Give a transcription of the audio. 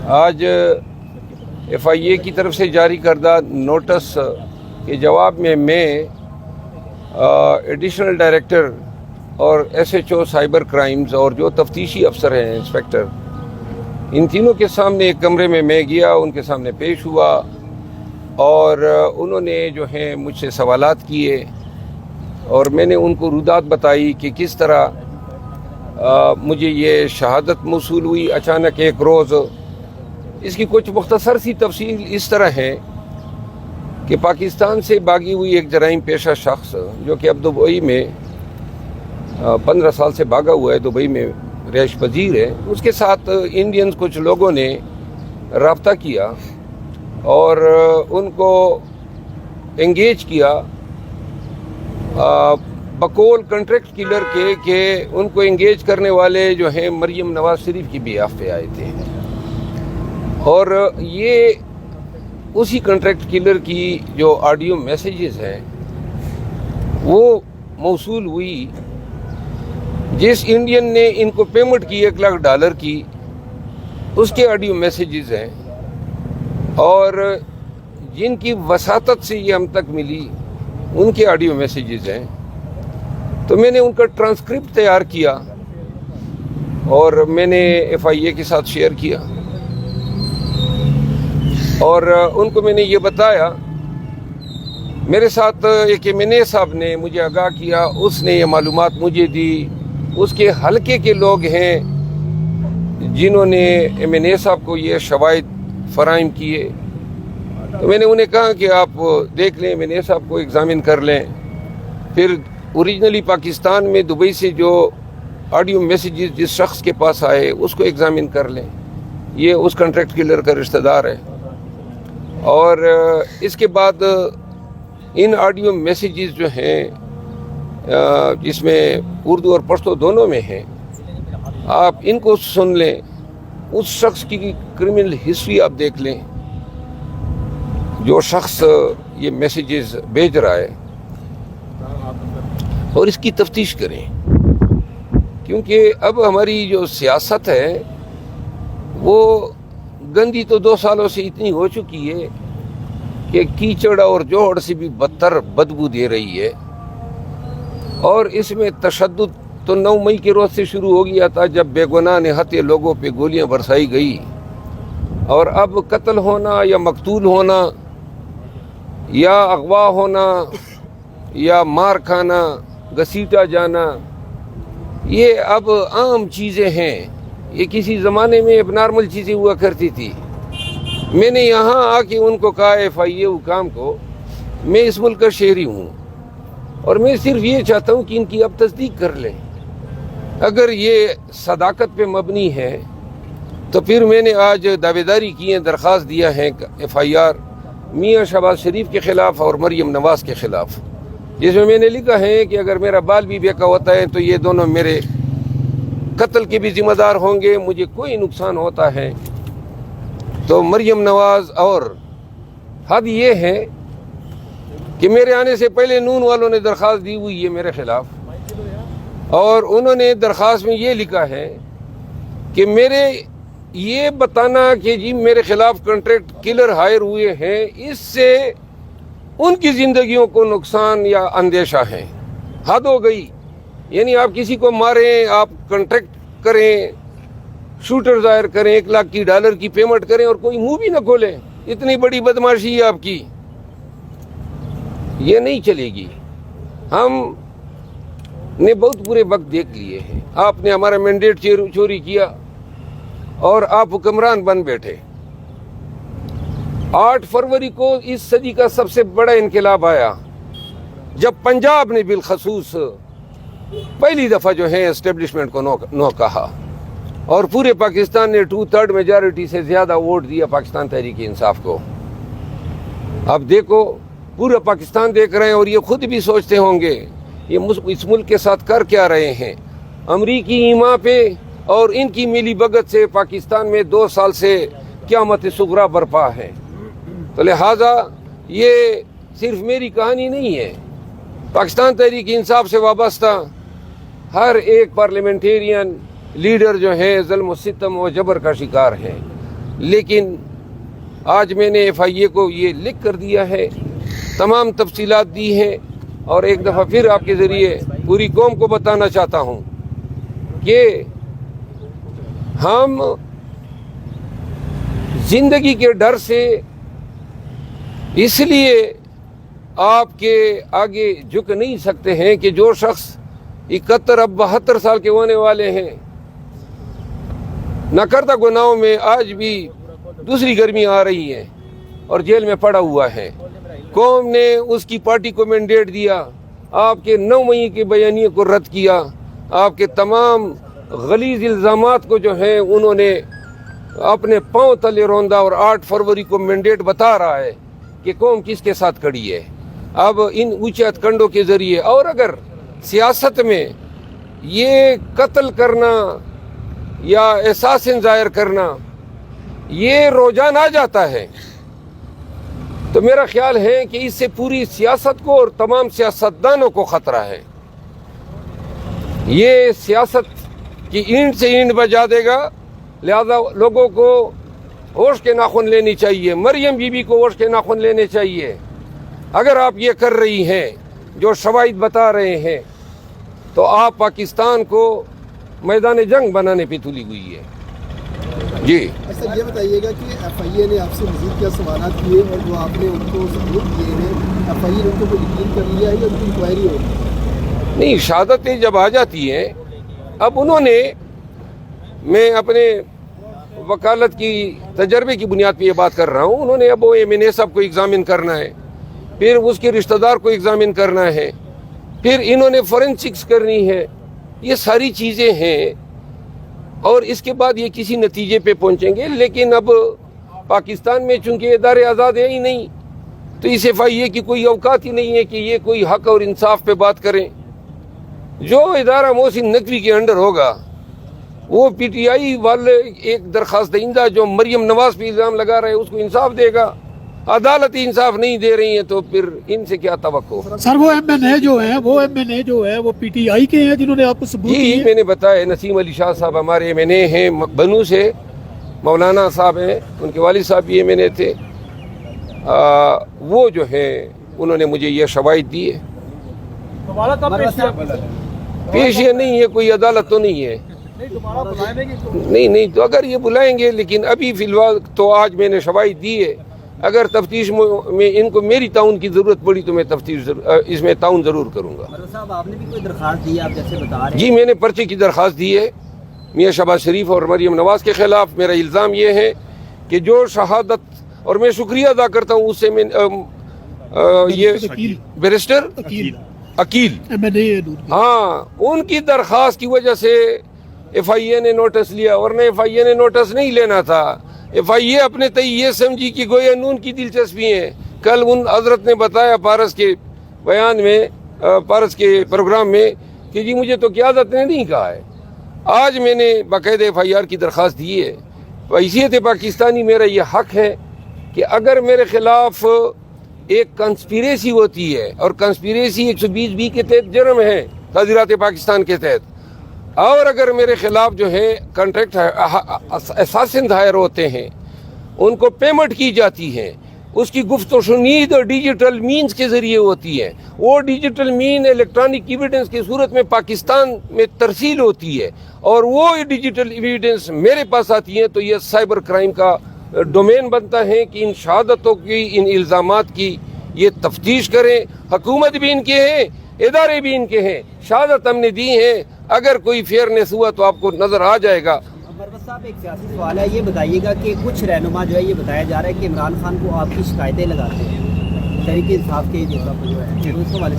آج ایف آئی اے کی طرف سے جاری کردہ نوٹس کے جواب میں ایڈیشنل ڈائریکٹر اور S H O cyber crimes اور جو تفتیشی افسر ہیں انسپیکٹر، ان تینوں کے سامنے ایک کمرے میں گیا، ان کے سامنے پیش ہوا اور انہوں نے جو ہیں مجھ سے سوالات کیے اور میں نے ان کو رودات بتائی کہ کس طرح مجھے یہ شہادت موصول ہوئی اچانک ایک روز۔ اس کی کچھ مختصر سی تفصیل اس طرح ہے کہ پاکستان سے بھاگی ہوئی ایک جرائم پیشہ شخص جو کہ اب دبئی میں 15 سال سے بھاگا ہوا ہے، دبئی میں رہائش پذیر ہے، اس کے ساتھ انڈینز کچھ لوگوں نے رابطہ کیا اور ان کو انگیج کیا بقول کنٹریکٹ کلر کے کہ ان کو انگیج کرنے والے جو ہیں مریم نواز شریف کی بیاف پہ آئے تھے، اور یہ اسی کنٹریکٹ کلر کی جو آڈیو میسیجز ہیں وہ موصول ہوئی جس انڈین نے ان کو پیمنٹ کی $1,00,000 کی، اس کے آڈیو میسیجز ہیں اور جن کی وساطت سے یہ ہم تک ملی ان کے آڈیو میسیجز ہیں۔ تو میں نے ان کا ٹرانسکرپٹ تیار کیا اور میں نے ایف آئی اے کے ساتھ شیئر کیا اور ان کو میں نے یہ بتایا۔ میرے ساتھ ایک ایم این اے صاحب نے مجھے آگاہ کیا، اس نے یہ معلومات مجھے دی، اس کے حلقے کے لوگ ہیں جنہوں نے ایم این اے صاحب کو یہ شواہد فراہم کیے۔ تو میں نے انہیں کہا کہ آپ دیکھ لیں، ایم این اے صاحب کو ایگزامن کر لیں، پھر اوریجنلی پاکستان میں دبئی سے جو آڈیو میسیجز جس شخص کے پاس آئے اس کو ایگزامن کر لیں، یہ اس کنٹریکٹ کلر کا رشتہ دار ہے۔ اور اس کے بعد ان آڈیو میسیجز جو ہیں جس میں اردو اور پشتو دونوں میں ہیں، آپ ان کو سن لیں، اس شخص کی کرمنل ہسٹری آپ دیکھ لیں جو شخص یہ میسیجز بھیج رہا ہے، اور اس کی تفتیش کریں، کیونکہ اب ہماری جو سیاست ہے وہ گندی تو 2 سالوں سے اتنی ہو چکی ہے کہ کیچڑ اور جوہڑ سے بھی بدتر بدبو دے رہی ہے، اور اس میں تشدد تو 9 مئی کے روز سے شروع ہو گیا تھا جب بے گناہ نہتے لوگوں پہ گولیاں برسائی گئی، اور اب قتل ہونا یا مقتول ہونا یا اغوا ہونا یا مار کھانا، گھسیٹا جانا، یہ اب عام چیزیں ہیں۔ یہ کسی زمانے میں اب نارمل چیزیں ہوا کرتی تھی۔ میں نے یہاں آ کے ان کو کہا، ایف آئی اے حکام کو، میں اس ملک کا شہری ہوں اور میں صرف یہ چاہتا ہوں کہ ان کی اب تصدیق کر لیں۔ اگر یہ صداقت پہ مبنی ہے تو پھر میں نے آج دعوے داری کی ہے، درخواست دیا ہے ایف آئی آر میاں شہباز شریف کے خلاف اور مریم نواز کے خلاف، جس میں میں نے لکھا ہے کہ اگر میرا بال بھی بیکا ہوتا ہے تو یہ دونوں میرے قتل کے بھی ذمہ دار ہوں گے، مجھے کوئی نقصان ہوتا ہے تو مریم نواز۔ اور حد یہ ہے کہ میرے آنے سے پہلے نون والوں نے درخواست دی ہوئی ہے میرے خلاف، اور انہوں نے درخواست میں یہ لکھا ہے کہ میرے یہ بتانا کہ جی میرے خلاف کنٹریکٹ کلر ہائر ہوئے ہیں، اس سے ان کی زندگیوں کو نقصان یا اندیشہ ہے۔ حد ہو گئی، یعنی آپ کسی کو ماریں، آپ کنٹریکٹ کریں، شوٹر ظاہر کریں، $1,00,000 کی پیمنٹ کریں اور کوئی منہ بھی نہ کھولے، اتنی بڑی بدماشی ہے آپ کی، یہ نہیں چلے گی۔ ہم نے بہت برے وقت دیکھ لیے ہیں، آپ نے ہمارا مینڈیٹ چوری کیا اور آپ حکمران بن بیٹھے۔ 8 فروری کو اس صدی کا سب سے بڑا انقلاب آیا جب پنجاب نے بالخصوص پہلی دفعہ جو ہے اسٹیبلشمنٹ کو نو کہا، اور پورے پاکستان نے 2/3 میجارٹی سے زیادہ ووٹ دیا پاکستان تحریک انصاف کو۔ اب دیکھو، پورا پاکستان دیکھ رہے ہیں اور یہ خود بھی سوچتے ہوں گے یہ اس ملک کے ساتھ کر کیا رہے ہیں۔ امریکی ایما پہ اور ان کی ملی بھگت سے پاکستان میں 2 سال سے قیامت صغریٰ برپا ہے۔ تو لہٰذا یہ صرف میری کہانی نہیں ہے، پاکستان تحریک انصاف سے وابستہ ہر ایک پارلیمنٹیرین لیڈر جو ہیں ظلم و ستم و جبر کا شکار ہیں۔ لیکن آج میں نے ایف آئی اے کو یہ لکھ کر دیا ہے، تمام تفصیلات دی ہیں، اور ایک دفعہ پھر آپ کے ذریعے پوری قوم کو بتانا چاہتا ہوں کہ ہم زندگی کے ڈر سے اس لیے آپ کے آگے جھک نہیں سکتے ہیں کہ جو شخص 71 اب 72 سال کے ہونے والے ہیں، نہ کردہ گناہوں میں آج بھی دوسری گرمی آ رہی ہے اور جیل میں پڑا ہوا ہے، قوم نے اس کی پارٹی کو مینڈیٹ دیا، آپ کے 9 مئی کے بیانیے کو رد کیا، آپ کے تمام غلیظ الزامات کو جو ہیں انہوں نے اپنے پاؤں تلے روندا، اور 8 فروری کو مینڈیٹ بتا رہا ہے کہ قوم کس کے ساتھ کھڑی ہے۔ اب ان اونچے ہتھکنڈوں کے ذریعے، اور اگر سیاست میں یہ قتل کرنا یا احساسن ظاہر کرنا یہ روزانہ آ جاتا ہے، تو میرا خیال ہے کہ اس سے پوری سیاست کو اور تمام سیاستدانوں کو خطرہ ہے۔ یہ سیاست کی اینٹ سے اینٹ بجا دے گا، لہذا لوگوں کو ہوش کے ناخن لینے چاہیے، مریم بی بی کو ہوش کے ناخن لینے چاہیے۔ اگر آپ یہ کر رہی ہیں جو شواہد بتا رہے ہیں، تو آپ پاکستان کو میدان جنگ بنانے پہ تلی ہوئی ہے۔ جی سر، یہ بتائیے گا کہ ایف آئی اے نے آپ سے مزید کیا سوالات کیے اور جو آپ نے ان کو ثبوت کیے ہیں، ایف آئی اے نے ان کو یقین کر لیا ہے یا ان کی انکوائری ہوگی؟ نہیں، شہادتیں جب آ جاتی ہیں، اب انہوں نے، میں اپنے وکالت کی تجربے کی بنیاد پہ یہ بات کر رہا ہوں، انہوں نے اب وہ ایم این اے صاحب کو ایگزامن کرنا ہے، پھر اس کے رشتہ دار کو ایگزامن کرنا ہے، پھر انہوں نے فورینسکس کرنی ہے، یہ ساری چیزیں ہیں، اور اس کے بعد یہ کسی نتیجے پہ پہنچیں گے۔ لیکن اب پاکستان میں چونکہ ادارے آزاد ہیں ہی نہیں، تو اس ایف آئی اے کی کوئی اوقات ہی نہیں ہے کہ یہ کوئی حق اور انصاف پہ بات کریں۔ جو ادارہ محسن نقوی کے انڈر ہوگا، وہ پی ٹی آئی والے ایک درخواست دہندہ جو مریم نواز پہ الزام لگا رہے اس کو انصاف دے گا۔ عدالتی انصاف نہیں دے رہی ہیں تو پھر ان سے کیا توقع؟ سر، وہ ایم این اے جو ہے وہ پی ٹی آئی کے ہیں جنہوں نے آپ کو ثبوت دیے؟ جی، میں نے بتایا، نسیم علی شاہ صاحب ہمارے ایم این اے ہیں بنو سے، مولانا صاحب ہیں، ان کے والد صاحب بھی ایم این اے تھے، وہ جو ہیں انہوں نے مجھے یہ شواہد دی ہے۔ پیشیاں نہیں ہے، کوئی عدالت تو نہیں ہے، نہیں تو اگر یہ بلائیں گے، لیکن ابھی فی الوقت تو آج میں نے شواہد دی ہے۔ اگر تفتیش میں ان کو میری تعاون کی ضرورت پڑی تو میں تفتیش اس میں تعاون ضرور کروں گا۔ مرزا صاحب، آپ نے بھی کوئی درخواست دی ہے، آپ جیسے بتا رہے ہیں؟ جی، میں نے پرچے کی درخواست دی ہے میاں شہباز شریف اور مریم نواز کے خلاف۔ میرا الزام یہ ہے کہ جو شہادت، اور میں شکریہ ادا کرتا ہوں اس سے، میں یہ بیرسٹر عقیل، ہاں، ان کی درخواست کی وجہ سے ایف آئی اے نے نوٹس لیا، ورنہ ایف آئی اے نے نوٹس نہیں لینا تھا۔ ایف آئی اے اپنے تئیں یہ سمجھی کہ گویا نون کی دلچسپی ہے۔ کل ان حضرت نے بتایا پارس کے بیان میں، پارس کے پروگرام میں، کہ جی مجھے تو قیادت نے نہیں کہا ہے۔ آج میں نے باقاعدہ ایف آئی آر کی درخواست دی ہے۔ حیثیت پاکستانی میرا یہ حق ہے کہ اگر میرے خلاف ایک کنسپیریسی ہوتی ہے، اور کنسپیریسی 120(b) کے تحت جرم ہے تعزیرات پاکستان کے تحت، اور اگر میرے خلاف جو ہے کنٹریکٹ اساسن دائر ہوتے ہیں، ان کو پیمنٹ کی جاتی ہے، اس کی گفت و شنید ڈیجیٹل مینز کے ذریعے ہوتی ہے، وہ ڈیجیٹل مین الیکٹرانک ایویڈنس کی صورت میں پاکستان میں ترسیل ہوتی ہے، اور وہ ڈیجیٹل ایویڈنس میرے پاس آتی ہیں، تو یہ سائبر کرائم کا ڈومین بنتا ہے کہ ان شہادتوں کی، ان الزامات کی یہ تفتیش کریں۔ حکومت بھی ان کے ہیں، ادارے بھی ان کے ہیں، شہادت ہم نے دی ہیں، اگر کوئی فیئرنیس ہوا تو آپ کو نظر آ جائے گا۔ مرزا صاحب، ایک سیاسی سوال ہے، یہ بتائیے گا کہ کچھ رہنما جو ہے یہ بتایا جا رہا ہے کہ عمران خان کو آپ کی شکایتیں لگاتے ہیں تحریک انصاف کے جو ہے،